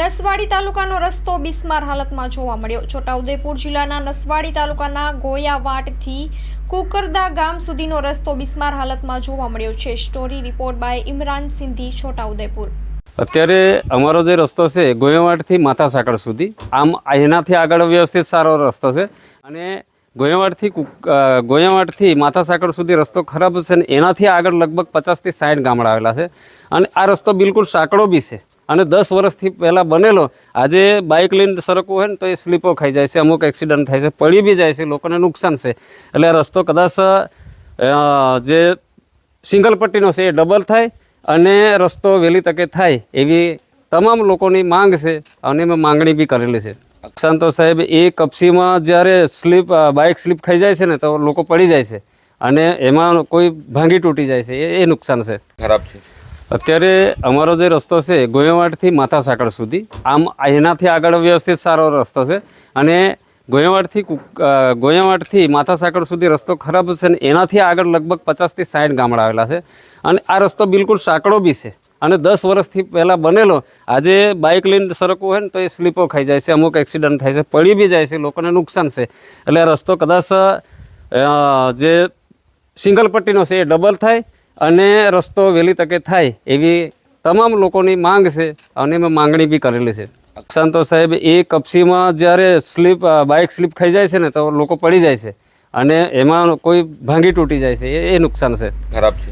નસવાડી તાલુકાનો રસ્તો બિસ્માર હાલતમાં જોવા મળ્યો। છોટાઉદેપુર જિલ્લાના નસવાડી તાલુકાના ગોયાવાડથી કુકરદા ગામ સુધીનો રસ્તો બિસ્માર હાલતમાં જોવા મળ્યો છે। Story report by Imran Sindhi, Chhota Udepur. અત્યારે અમારો જે રસ્તો છે ગોયાવાડથી માથા સાંકળ સુધી, આમ એનાથી આગળ વ્યવસ્થિત સારો રસ્તો છે અને ગોયાવાડથી માથા સાંકળ સુધી રસ્તો ખરાબ છે ને એનાથી આગળ લગભગ 50 થી 60 ગામડા આવેલા છે અને આ રસ્તો બિલકુલ સાંકડો બી છે અને 10 વર્ષથી પહેલાં બનેલો। આજે બાઇક લઈને સરકવું હોય ને તો એ સ્લીપો ખાઈ જાય છે, અમુક એક્સિડન્ટ થાય છે, પડી બી જાય છે, લોકોને નુકસાન છે। એટલે આ રસ્તો કદાચ જે સિંગલ પટ્ટીનો છે એ ડબલ થાય અને રસ્તો વહેલી તકે થાય એવી તમામ લોકોની માંગ છે અને મેં માંગણી બી કરેલી છે। અક્ષાંતો સાહેબ, એ કપસીમાં જ્યારે બાઇક સ્લીપ ખાઈ જાય છે ને તો લોકો પડી જાય છે અને એમાં કોઈ ભાંગી તૂટી જાય છે, એ નુકસાન છે, ખરાબ છે। અત્યારે અમારો જે રસ્તો છે ગોયાવાડથી માથા સાંકળ સુધી, આમ એનાથી આગળ વ્યવસ્થિત સારો રસ્તો છે અને ગોયાવાડથી માથા સાંકળ સુધી રસ્તો ખરાબ છે ને એનાથી આગળ લગભગ 50 થી 60 ગામડા આવેલા છે અને આ રસ્તો બિલકુલ સાંકડો બી છે અને 10 વર્ષથી પહેલાં બનેલો। આજે બાઇક લઈને સરકવું હોય ને તો એ સ્લીપો ખાઈ જાય છે, અમુક એક્સિડન્ટ થાય છે, પડી બી જાય છે, લોકોને નુકસાન છે। એટલે આ રસ્તો કદાચ જે સિંગલ પટ્ટીનો છે એ ડબલ થાય અને રસ્તો વહેલી તકે થાય એવી તમામ લોકોની માંગ છે અને મેં માંગણી બી કરેલી છે। અક્ષાંતો સાહેબ, એ કપસીમાં જ્યારે બાઇક સ્લીપ ખાઈ જાય છે ને તો લોકો પડી જાય છે અને એમાં કોઈ ભાંગી તૂટી જાય છે, એ નુકસાન છે, ખરાબ છે।